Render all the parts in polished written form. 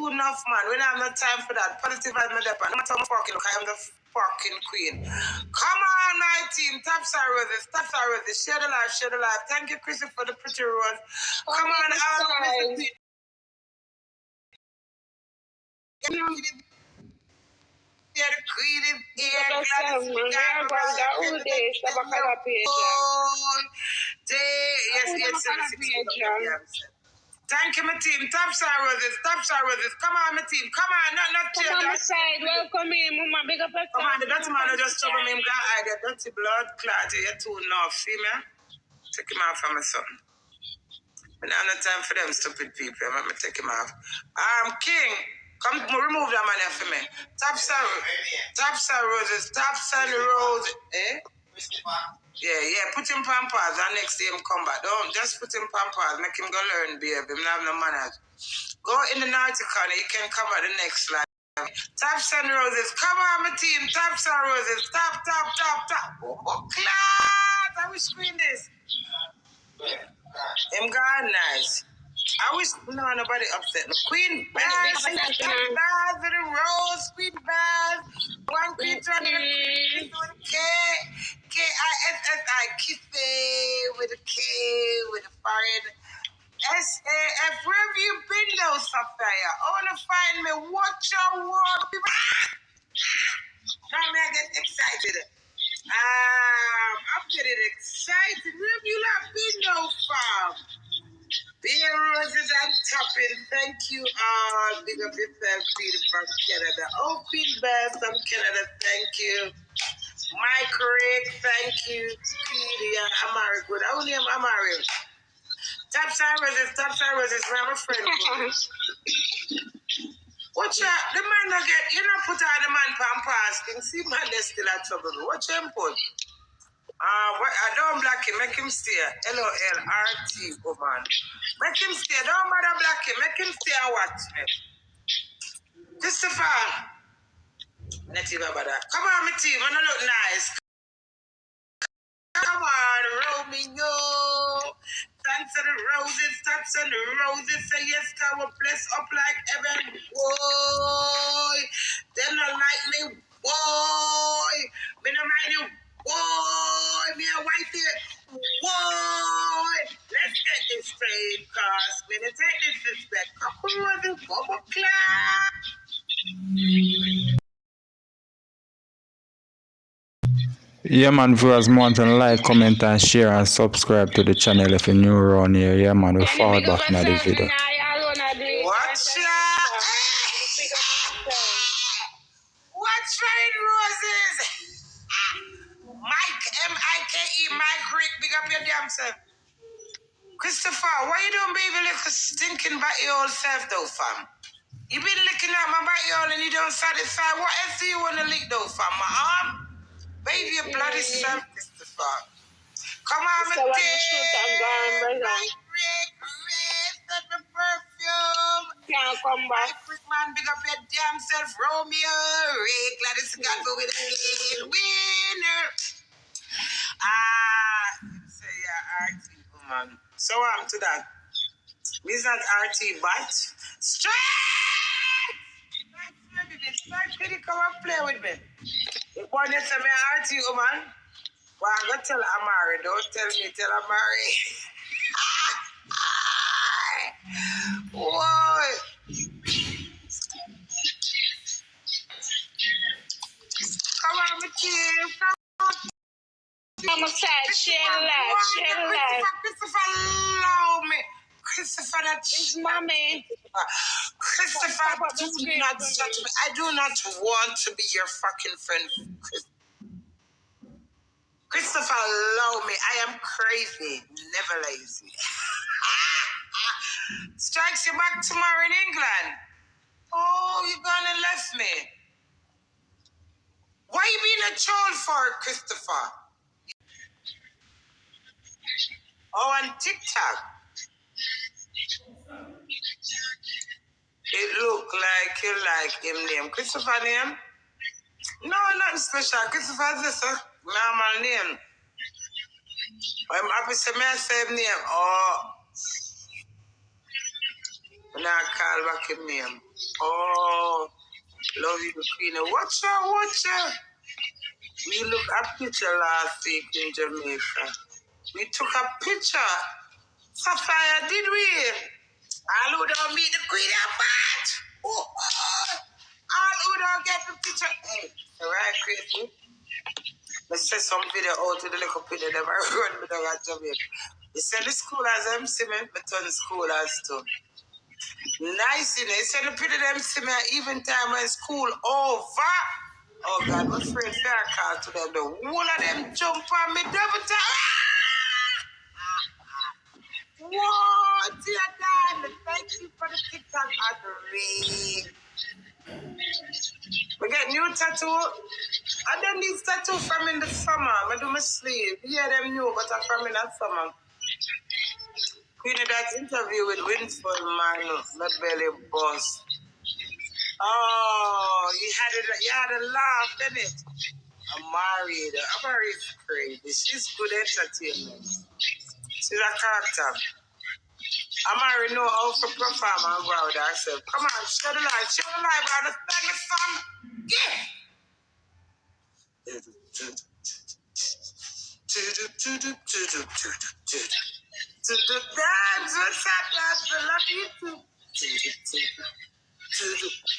too enough, man. We don't have no time for that. Positive as my depot. No matter how fucking look, I am the fucking queen. Come on, my team. Taps our roses. Taps our roses. Share the life. Share the life. Thank you, Chrissy, for the pretty rose. Come on, all Mr. Yeah, the queen is here. Yes. Thank you, my team. Taps our roses. Taps our roses. Come on, my team. Come on. Not Come on, my side. Welcome in, Mama. Big up your come on, the dirty man who just trouble me. I get dirty blood clot. You're too enough. See me? Take him off from my son. I don't have no time for them stupid people. I'm going to take him off. King. Come remove that man here for me. Taps our roses. Taps and roses. Eh? Yeah. Put him pampers and next day him come back. Don't just put him pampers. Make him go learn, baby. Him not have no manners. Go in the naughty corner. You can come at the next slide. Taps and roses. Come on, my team. Taps and roses. Tap. Oh, class. I wish screen this. Him gone nice. I wish nobody upset. Queen Baz with the rose. Queen Baz. One queen trying to K-I-S-S-I. Kissy with a K with a forehead. S-A-F. Where have you been though, Sophia? I want to find me. Watch your work. Now I get excited. I'm getting excited. Where have you not been though, fam? Beer roses and topping. Thank you all. Big up yourself, Peter from Canada. Oh, Queen Beth from Canada. Thank you. Mike Rick. Thank you. Peter. Amari. Good. I only am Amari. Taps and roses. I'm a friend. Watch out. The man not get. You not put out the man pampers. Can see man they still at trouble. Watch him put. I don't block him, make him stay. LOLRT, woman. Make him stay. Don't bother block him. Make him stay and watch me. Christopher. Not even bother. Come on, my team. I don't look nice. Come on, Romeo. Thanks to the roses, taps and the roses. Say yes, God will bless up like heaven. Boy. They don't like me. Boy. Me don't mind you. Boy, me a wife here. Boy, let's get this straight, cause when they take disrespect, come on, the bubble clap. Yeah, man, viewers, want to like, comment, and share, and subscribe to the channel if you're new around here. Yeah, man, we forward back now the video. Watch out! Watch right, roses. Mike, M-I-K-E, Mike Rick, big up your damn self. Christopher, why you don't baby little stinking about your old self though, fam? You been licking at my backyard and you don't satisfy. What else do you want to lick though, fam? My arm? Baby, your bloody self, Christopher. Come on, my dear. Mike Rick, set the perfume. Can't come back. Mike Rick, man, big up your damn self. Romeo Rick, Gladys got go with a winner. Say RT, woman. So to that. It's not RT, but straight. Straight, come and play with me. You want to tell me RT, woman? Well, I'm going to tell Amari. Don't tell me, tell Amari. What? Come on, my team. Come outside, share the life. Christopher, allow me. Christopher, that's mommy. Christopher, do not touch me. I do not want to be your fucking friend. Christopher, allow me. I am crazy, never lazy. Strikes you back tomorrow in England. Oh, you're gonna left me. Why you being a troll for, Christopher? Oh, on TikTok. It look like you like him name. Christopher name? No, nothing special. Christopher is just a normal name. I'm happy to say my same name. Oh. When I call back his name. Oh, love you, Queenie. Watch out. We look at picture last week in Jamaica. We took a picture. Sapphire, did we? All who don't meet the Queen apart. All who don't get the picture. Hey, right, crazy. Let's say some video out to the little picture that I run with the Jamaica. He said the school as them see me, but turn school as too. Nice, you know. He said the picture them see me even time when school over. Oh God, my friend fair call to them. The whole of them jump on me double time. What, dear God? Thank you for the TikTok adoration. We get new tattoo. I done these tattoo from in the summer. I do my sleeve. Yeah, them new, but I from in that summer. Queenie, that interview with Winford, man, my belly bust. Oh, you had a laugh, didn't it? I'm married crazy. She's good entertainment. She's a character. I'm already know how to perform and go out there. So come on, show the light, understand the song. Yeah. To the dance, what's up, guys? I love you too.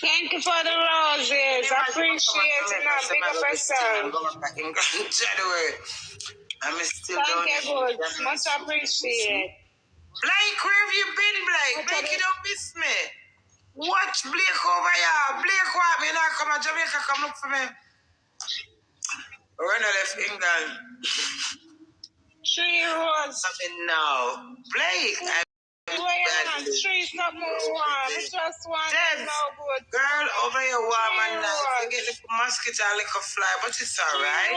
Thank you for the roses. I appreciate it. Now, big up yourself. January. I'm still Thank you, good. Much appreciated. Blake, where have you been, Blake? Blake, you don't miss me. Watch Blake over here. Blake, what? Me now come to Jamaica, come look for me. When I left England. 3 roses. Something now. Blake, Three something warm. It's just one. No good. Girl, over here warm and nice. You get the mosquito and like a fly, but it's alright.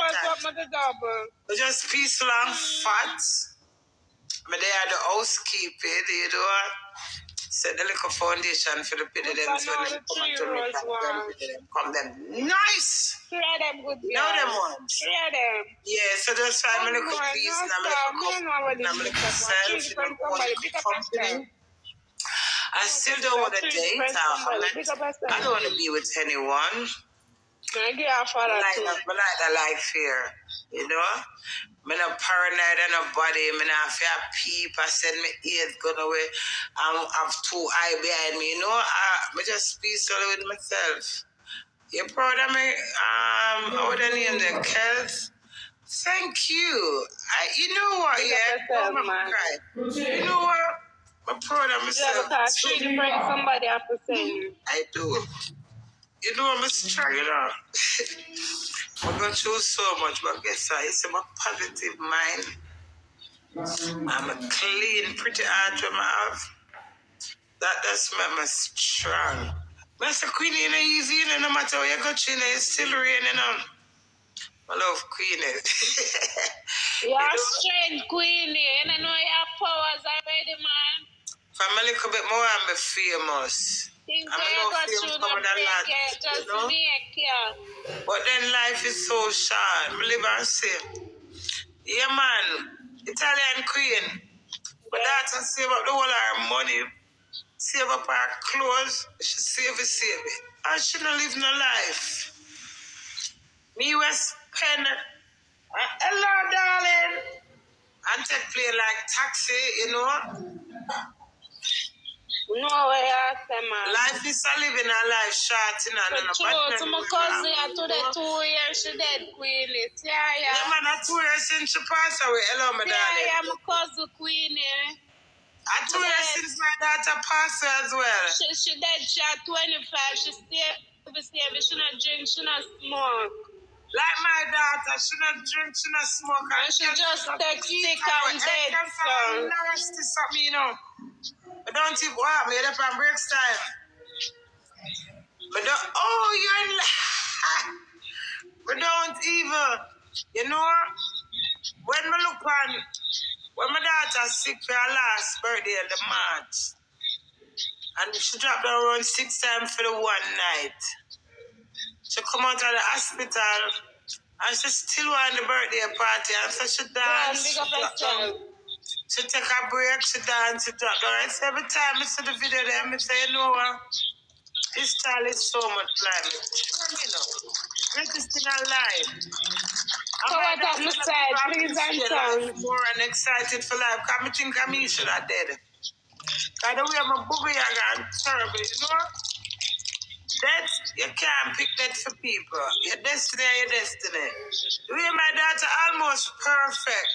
It's just peaceful and fat. But they are the housekeeping, you know. Set the little foundation for the people them so when they come to Jamaica, come them nice. Three of them good. Know them ones. Three of them. Yeah, so just find me little piece and I'm little self, company. I still don't want to date. I don't want to be with anyone. I like the life here, you know. I'm not paranoid on nobody. I'm not fear people. I said my ears gone away. I have 2 eyes behind me, you know. I just peaceful with myself. You proud of me? What the name then? Kels? Thank you. You know what? You know what? I'm proud of myself. Somebody have to say. I do. You know I'm strong, you know. I'm going through so much, but guess what? It's a positive mind. I'm a clean, pretty heart when I have. That's my strong. Mr. Queenie, you know, easy, you know, no matter where you go to, it's still raining on. I love Queenie. You're strength, Queenie. And I know you have powers already, man. If I'm a little bit more, I'm famous. Things I'm not famous for the lot, just you know? MEK. But then life is so short. I live and say, yeah, man, Italian queen. My daughter save up the whole of her money, save up her clothes, she save it. And she don't live no life. Me was spend, hello, darling, and take play like taxi, you know. No way, man. Life is a living a life short, you know. True, to my cousin, I told her 2 years she dead, Queenie. Yeah, man, 2 years since she passed away. Hello, my darling. Yeah, my cousin, Queenie. 2 years since my daughter passed away as well. She dead, she at 25. She she not drink, she not smoke. Like my daughter, she not drink, she not smoke. And she just take sick and dead, so. Nasty something, you know. But don't even what? Made up on breaks time. But don't, you're in. But don't even, you know, when me look on, when my daughter sick for her last birthday in the March, and she dropped down around 6 times for the one night. She come out of the hospital, and she still want the birthday party, and so she danced. She take a break, she dance, she talk. Alright, so every time I see the video there, I say, you know what? This child is so much climate. You know, greatest thing alive. So what up, my side? Please answer. More and excited for life. Because I think I should have dead. By the way, I'm a booby and terrible, you know? That, you can't pick that for people. Your destiny is your destiny. The way my daughter almost perfect.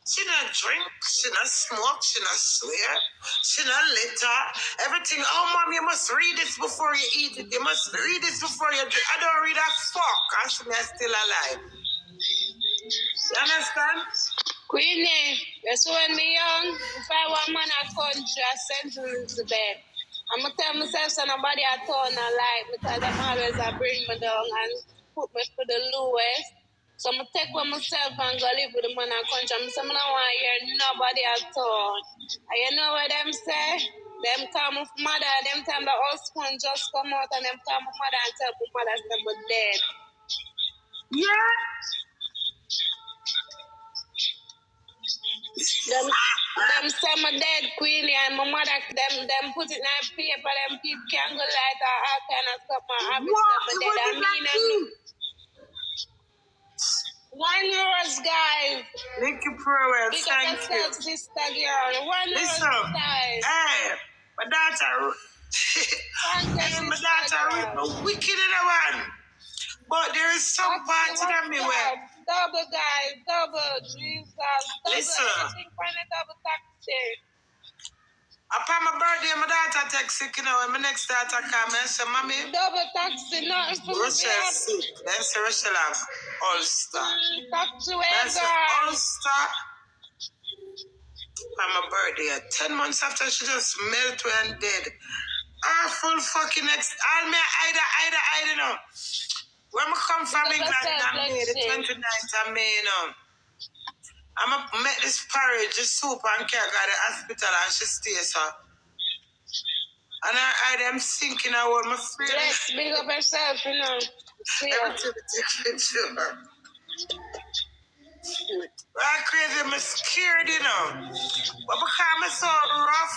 She not drink, she not smoke, she not swear, she not litter. Everything, oh mom, you must read this before you eat it. You must read this before you drink. I don't read a fuck. I see me still alive. You understand? Queenie, that's when me young. If I want man at country, I send to Elizabeth. I'm going to tell myself so nobody at all not like because I'm always bring me down and put me for the lowest. So I'm going to take with myself and go live with the man at country. I'm saying I don't want to hear nobody at all. And you know what them say? Them come with mother, them time the husband just come out and them come with mother and tell my mother that I'm dead. Yeah. Them say my dead Queenie and my mother them put it in a paper, them keep candle light or all kind of stuff and have it dead. I mean and 1 rose, guys. Thank you, Pro. Thank you. Sister girl. 1 rose, guys. Hey, my daughter. My daughter wicked in the one. But there is some parts of me where. Double, guys. Double. Jesus. Double. Listen. Everything for the double taxi. Upon my birthday, my daughter takes sick, you know, when my next daughter comes and say, Mommy, double taxi, nothing for Rochelle sick. Then say, Rochelle have Ulster. Taxi, then say, Ulster. On my birthday, 10 months after, she just melted and dead. Full fucking all me, I don't know. When I come from England, I'm May, the 29th of May, you know. I'm going to make this porridge, this soup, and care at the hospital, and she stays, so. And I am thinking I want my freedom. Yes, big up yourself, you know. Everything to take picture. I'm crazy, I'm scared, you know. But because I'm so rough.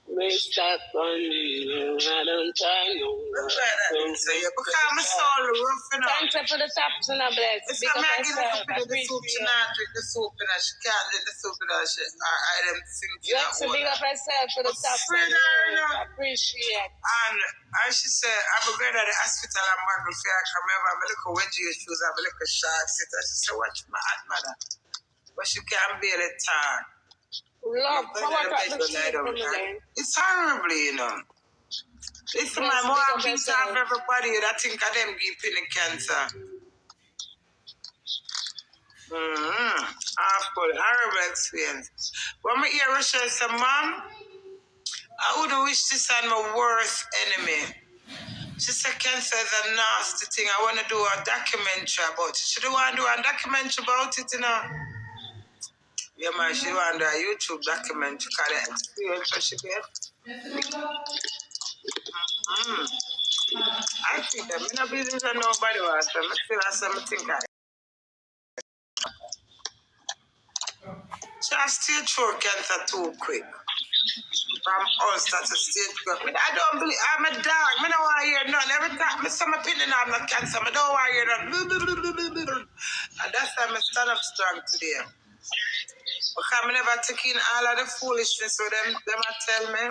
Me start on you, I don't try no. Because I'm so rough, you know. Thanks for the taps and a bless. Big up yourself. I appreciate it. She not drink the soup, and she can't drink the soup, and I am thinking. Yes, big up yourself for the taps and I appreciate it. And she said, I'm going to the hospital and Margaret Fair. I remember I'm a little wedgie shoes, I'm a little shark sitter. She said, watch my aunt, mother. But she can't barely talk. Love, it's horribly, you know. Listen, my mom beats up everybody that think of them giving cancer. Horrible experience. When I hear Rochelle say, Mom, I wouldn't wish this on my worst enemy. She said, cancer is a nasty thing. I want to do a documentary about it. She don't want to do a documentary about it, you know. Yeah, man, she want to do a YouTube documentary because the experience that she get. I think that I'm not busy with nobody else. I feel like something like she has stage 4 cancer too quick. From Ulster to stage 4. I don't believe, I'm a dog. I don't want to hear none. Every time I say my opinion, I'm not cancer. I don't want to hear none. And that's why I stand up strong today. Because I never take in all of the foolishness. So them tell me,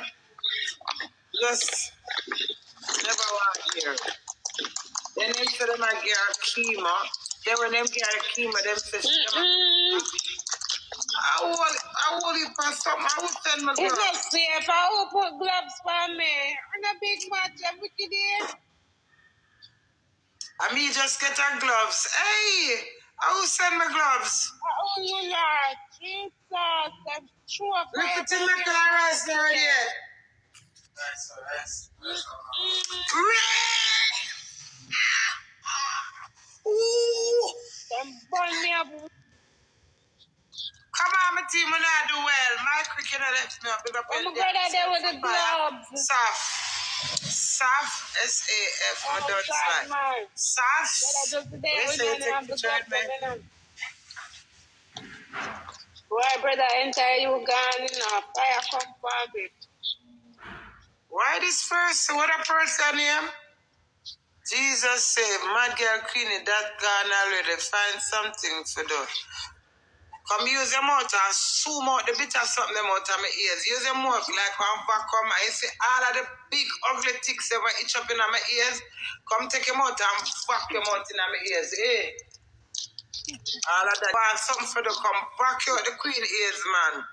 just never want to hear. Then they say them I get chemo. Then when them get chemo, them say, I will you for something. I will send my gloves. It's not safe. I will put gloves for me. I'm a big match every day. I mean, just get her gloves. Hey, I will send my gloves. Oh, you Lord. Jesus. I'm sure. Look at the look at our eyes there yet. Ooh. Them burn me up. Come on, my team, when I do well. My cricket left me up. I'm going to there with the gloves. Saf, S-A-F, my daughter's life. Saf. Why, brother, enter you gone enough? Fire come from it. Why this person? What a person name? Jesus said, "Mad girl Queenie, that gone already. Find something to do. Come use your mouth and zoom out the bit of something out of my ears. Use your mouth like one vacuum. I see all of the big ugly ticks that were itch up in my ears. Come take your mouth and fuck your mouth in my ears. Hey. All of that. Want something for the come back out the Queen ears, man.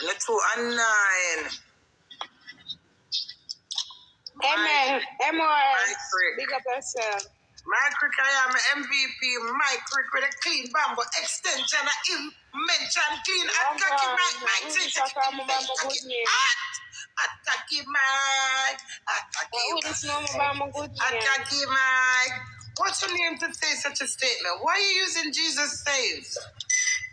And the 2 and 9. Amen. Big up yourself. My crick, I am MVP. My crick with a clean bamboo extension. I mention clean. Attack my What's your name to say such a statement? Why are you using Jesus saves?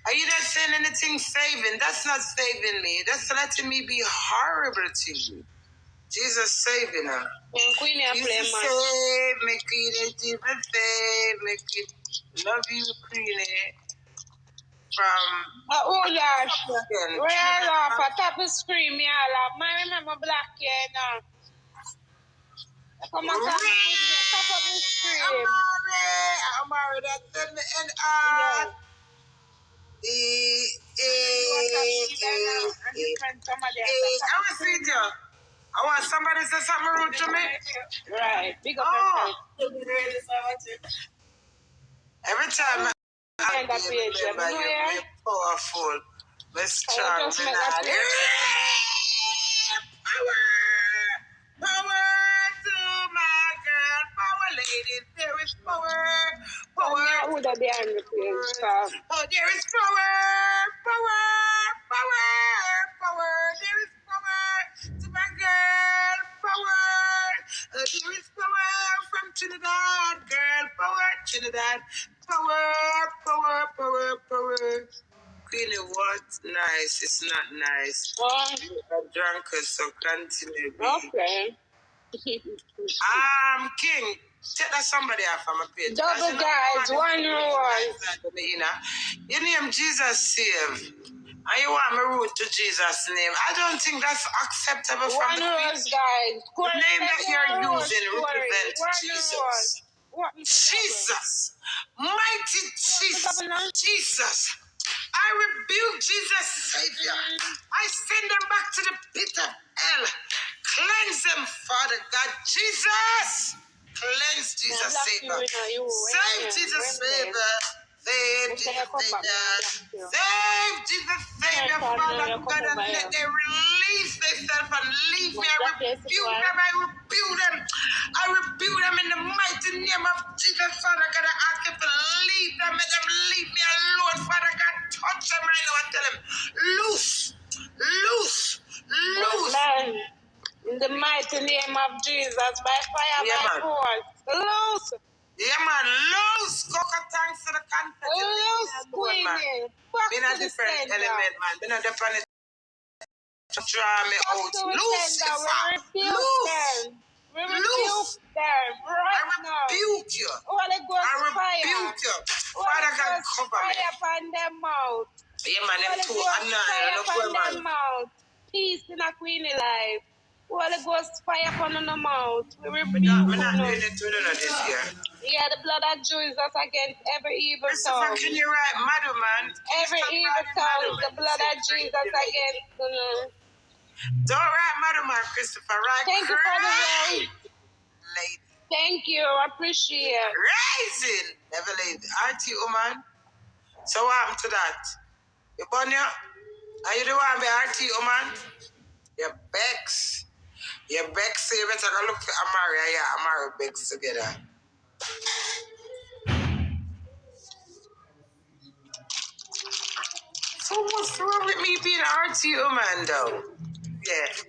Are you not saying anything saving? That's not saving me. That's letting me be horrible to you. Jesus saving her. Jesus save me, Queenie. Jesus save me, Queenie. Love you, Queenie. From Real off, I tap the screen, me all up. I remember black here now. Come on, top of the screen. I'm married. That's the NR. I want to see you. I want somebody to say something rude to me. Right. Big up yourself. Every time I remember you're powerful. Let's try. Power to my girl. Power, ladies. There is power. Power. Oh, there is power. Power. There is power to my girl. Power. There is power from Trinidad, girl. Power, Trinidad. Power. Queenie, what? Nice. It's not nice. I'm drunk, so continue. Okay. King, take that somebody off from my page. Double guys, one rule. Your name Jesus save. And you want me root to Jesus' name. I don't think that's acceptable from one the rules, guys. The name that you're using represents Jesus. Jesus. Mighty Jesus. I rebuke Jesus, Savior. I send them back to the pit of hell. Cleanse them, Father God. Jesus. Cleanse Jesus, Savior. Save Jesus, Savior. Save Jesus, Savior. Save Jesus, Savior, Father God, and let them release themselves and leave me. I rebuke them. I rebuke them in the mighty name of Jesus, Father God. I ask you to leave them. Let them leave me alone, Father God. Touch them right now and tell them, loose. Amen. In the mighty name of Jesus, by fire, by force. Loose. Yeah, man, loose. Coca, thanks to the content. Loose, Queenie. Being a different element, man. Being a different draw me out. Loose, We rebuke them right now. I rebuke you. Holy Ghost fire. Father God, cover me. Fire upon them mouth. Yeah, man, them two and nine. Fire upon them mouth. Peace in a Queenie life. Holy Ghost fire upon the mouth. We rebuke them. I'm not doing it to this year. Yeah, the blood of Jesus against every evil tongue. Can you write, Madam Man? Every evil tongue, the blood of Jesus against the Don't write Madam Man, Christopher. Write Thank you for the lady. Thank you, I appreciate it. Rising, never late. RT woman. So what happened to that? You born here? Are you the one be RT woman? You're Bex. You're Bex, so you better go look for Amari. Yeah, Amari Bex together. So what's wrong with me being an RT woman though? Yeah.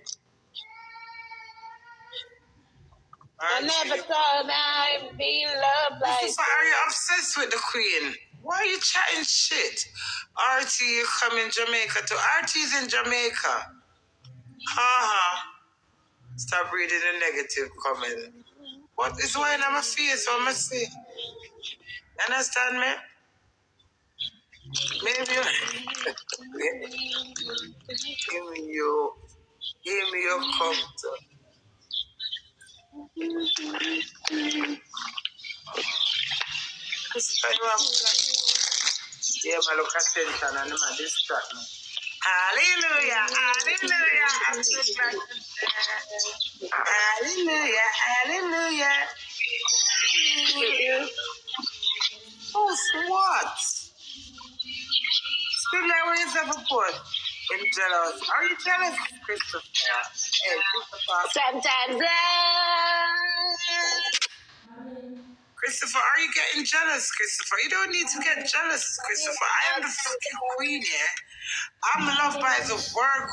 I never thought I'd be loved like this. Are you obsessed with the Queen? Why are you chatting shit? RT, you come in Jamaica too. RT's in Jamaica. Stop reading the negative comment. What is going on my face? What I see? Understand me? Maybe give me your cup. Yeah, my look attention and my distract me. Hallelujah, hallelujah. Hallelujah, hallelujah. Oh, what? Still there is of a put in jealous. Are you jealous, Christopher? Hey, Christopher. Sometimes Christopher, are you getting jealous, Christopher? You don't need to get jealous, Christopher. I am the fucking queen here. I'm loved by the word,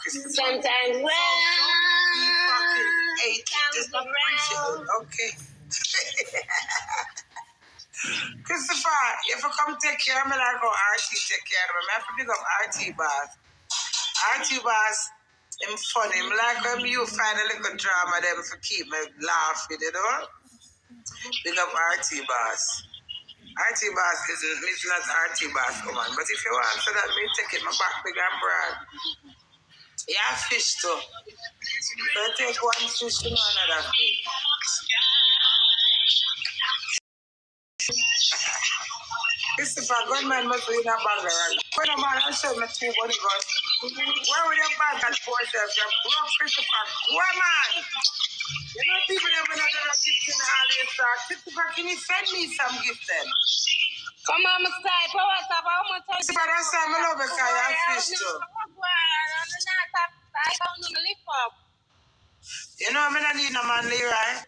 Christopher. sometimes Don't be fucking hate. Just appreciate it, okay? Christopher, if you come take care of me, like how RT take care of me. I have to pick up RT boss. RT boss, him funny. I like when you find a little drama them to keep me laughing, you know? Pick up RT boss. RT boss is not RT boss, come on. But if you want so that me take it, my back big and broad. Yeah, fish too. So I take one fish to another fish. Christopher, gunman must be in a bag around. When a man, I'll show me two body guns. Where would your bag at for yourself? You're broke, Christopher. Where, man? You know, people that are not going to gift in all your start. Christopher, can you send me some gift then? come on, my side. What's up? How much? Christopher, that's why I love it, because I fish too. You know, I'm not need no man, Leroy.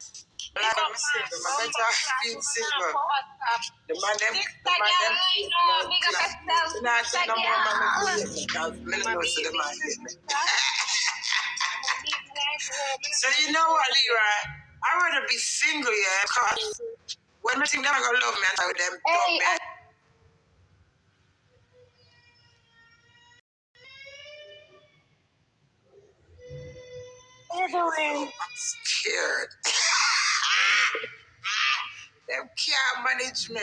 Like I'm single, I better feel single. The man them, not say no more man because me no know so the man get me. So you know what, Leroy? I'd rather be single, yeah, because when I think they're gonna love me and tell them, dumb me. I'm scared. Them can't manage me.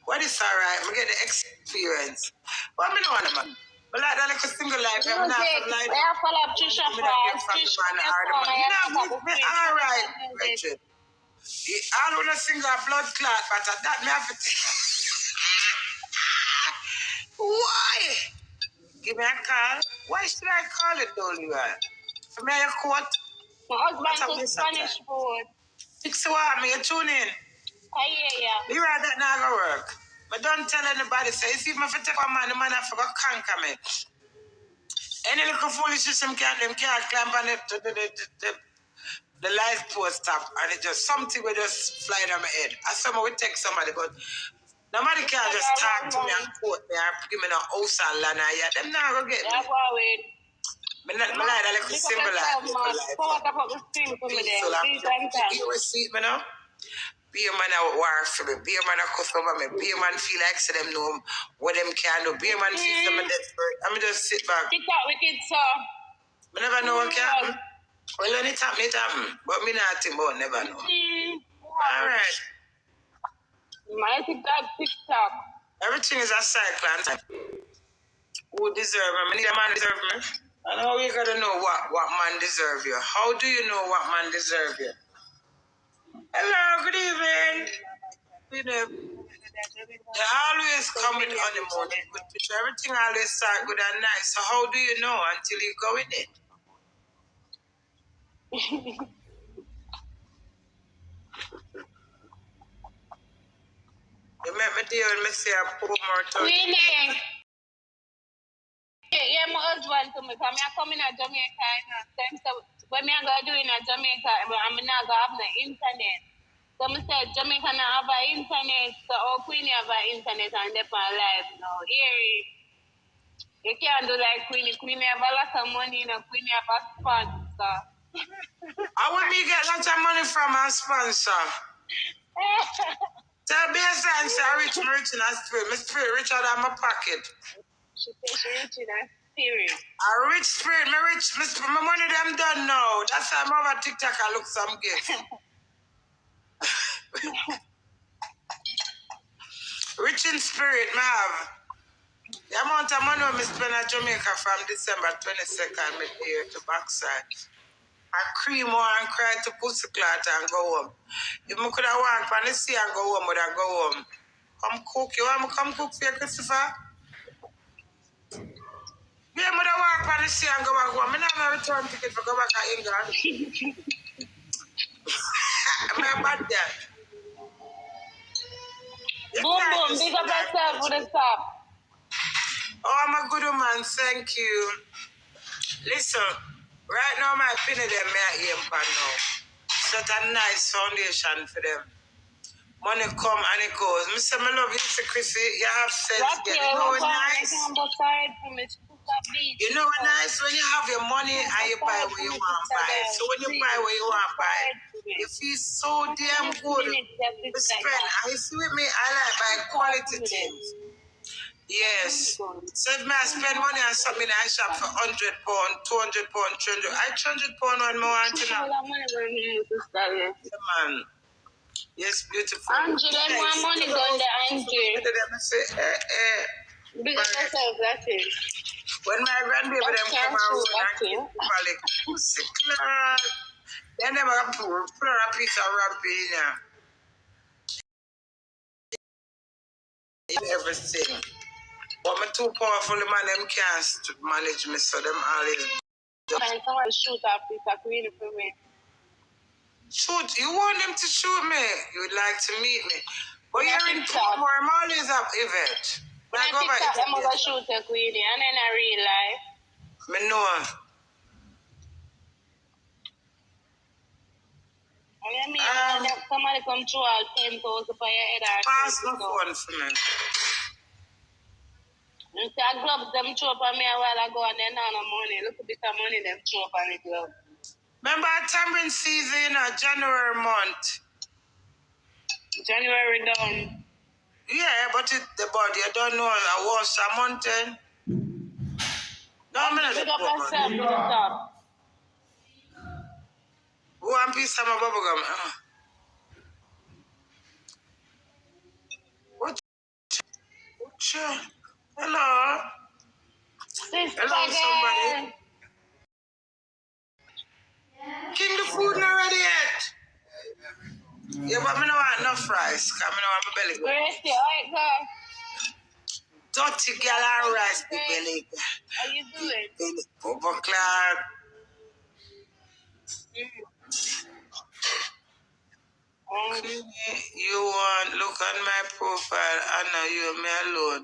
What is alright? I get the experience. But I don't want a man. But like that, like a single life, I'm not from life. I have follow up Trisha Fries. Alright, Richard. I don't want a single blood clot, but that me have to. Why? Give me a call. Why should I call it, though, Leroy? For me, a quote. My husband to Spanish food. Fix what? Me, you tune in. Yeah. Leroy, that not gonna work. But don't tell anybody. Say, if you take a man, the man have to go conquer me. Any little foolish system can't climb on it to the life post up and it just something will just fly down my head. I said, we take somebody, but nobody can just talk to me and quote me and give me no house and land. Yeah, them not gonna get me. I like that little symbol like you receive me now. Be a man that war for me. Be a man that cuss over me. Be a man feel like so them know what them can do. Be a man feel them desperate. I'm just sit back. TikTok wicked, sir. I never know what can happen. Well, when it happen, it happen. But me not think about never know. All right. My TikTok. Everything is a cycle. Who deserve me? I need a man deserve me. I know you gotta know what man deserve you. How do you know what man deserve you? Hello, good evening. You know, they always come with honeymoon, good picture. Everything always start good and nice. So how do you know until you go in it? You make me deal with me say a poor more touch. Queenie. Yeah, my husband to me, because I come in Jamaica, so when I go do in Jamaica, I'm not going to have the internet. So I said, Jamaica not have an internet, so Queenie have an internet and they're live now. Here, you can't do like Queenie. Queenie have a lot of money, Queenie have a sponsor. How would me get lots of money from a sponsor? Tell me a sense, I rich in a spirit. My spirit richer than my pocket. She says she rich in a spirit. A rich spirit, my money them done now. That's why I'm over TikTok, I look some gift. Rich in spirit, I have. The amount of money I spend at Jamaica from December 22nd, me here to backside. I cream more and cry to pussy clot and go home. If I could have walked on the sea and go home, would I go home? Come cook. You want me to come cook for you, Christopher? Yeah, I would have walked on the sea and go back home. I don't have a return ticket for go back to England. I'm a bad dad. Boom, boom. Big up yourself for the stop. Oh, I'm a good woman. Thank you. Listen, right now my penny them me at aim for now. Set a nice foundation for them. Money come and it goes. Me say me love you, Mr. Chrissy. You have sense. You know what nice? You know what nice when you have your money and you buy what you want to buy. So when you buy what you want to buy, you feel so damn good to spend. And you see with me, I like buy quality things. Yes. So if I spend money on something I shop for £100, £200, £300, I £300 one more want to know. Yeah, man. Yes, beautiful. Andrew, then more money going there, Andrew. Big up yourself, that's it. When my grandbaby them come around and pussy clad, then they will put a piece of wrapping in everything. But me too powerful, man, them can't manage me, so them always. Someone shoot a piece of Queenie for me. Shoot, you want them to shoot me? You would like to meet me. But you're in Portmore, I'm always up event. When I pick up, I'm going to shoot a Queenie, and then I realize. Me know. I mean, somebody come through all 10,000 for your head. Pass no phone for me. You see, I gloves them throw up on me a while ago, and then no money. Look at the bit of money them throw up on the glove. Remember tamarind season, January month. January done. Yeah, but the body, I don't know, I was a mountain. No, I'm not pick up yourself to the top. One piece of my bubble gum. What? Sure. Hello. Hello, somebody. King, the food not ready yet. Yeah, but I don't want no fries. Because I don't want my belly. Where's the oil girl? Dirty girl and rice, the belly. How you doing? Overcloud. You want look at my profile. I know you me alone.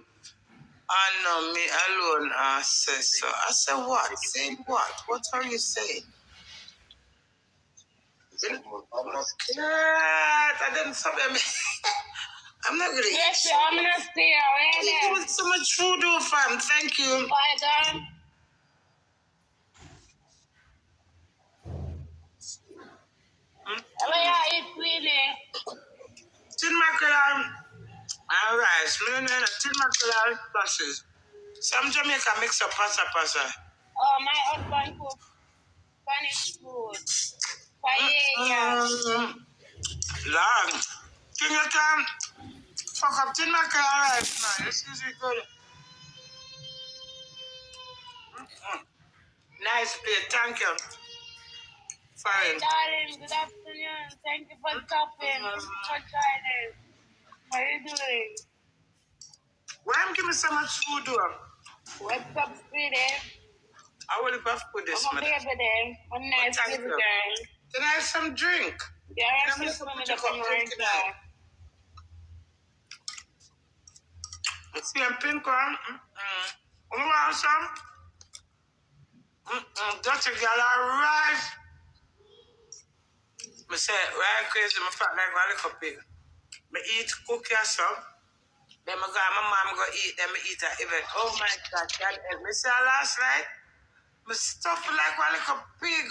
I know me alone. I said so. I said what? Saying what? What are you saying? Oh my God! I didn't stop me. I'm not gonna. Yes, I'm gonna stay away there. You doing so much food, fam. Thank you. Bye, darling. How are you, Queenie? Tin mackerel and rice. Tin mackerel and sausages. Some Jamaica mix up pasa. Oh, my husband cook Spanish food. Paella. Long. King of time. Fuck up tin mackerel and rice, man. This is good. Nice plate. Thank you. Hey, Fine. darling. Good afternoon. Thank you for stopping. Thank you for joining. How are you doing? Why am giving so much food, though? What's up, sweetie? I will have put this, I'm a baby there. I'm nice baby girl. Can I have some drink? Yeah, I'm just coming up right now. Let's see, I'm pink one. You want some? Dirty girl, alright. I say, right crazy, I fat like a little pig. I eat cookie and some. Then I go, my mom go eat, then I eat at event. Oh my God, that egg. I say last night, I stuff like a little pig.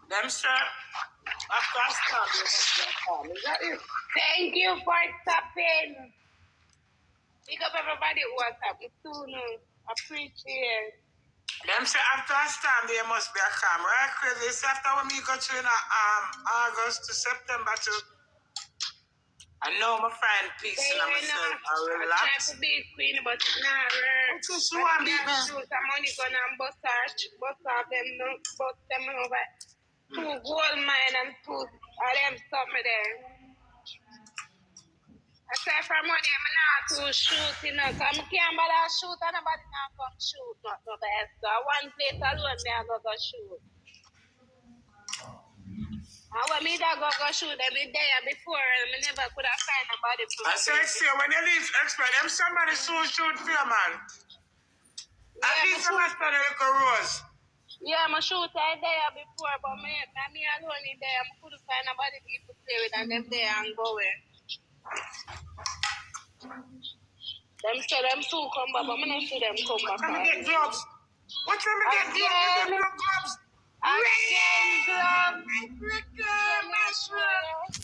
Them sir, after I start, you must get home. Is that it? Thank you for stopping. Pick up everybody who was up. It's soon. Appreciate. Them say after a storm there must be a calm. Right, crazy. It's after when we go through in August to September to I know my find peace in myself. I relax. I try to beat Queenie, but it's not her. Okay, she want beat me. Shoot, I'm only gonna bust off them, bust them over. 2 gold mine and 2 of them something there. I say for money, I'm not to shoot, you know, so I can't bother shoot and nobody not come shoot, not no best. So one place alone, me I go shoot. And when me that go shoot every day before, and I never could have find nobody to I say, when you leave expert, them somebody so shoot for you, man. At least I must spend a little rose. Yeah, I'm a shooter there before, but me alone in there, I couldn't find nobody to play with, and them there and go away. Them say them two come back, but I'm not see them come back. Let me get gloves. What time I get gloves? Again, gloves. Again, my swear.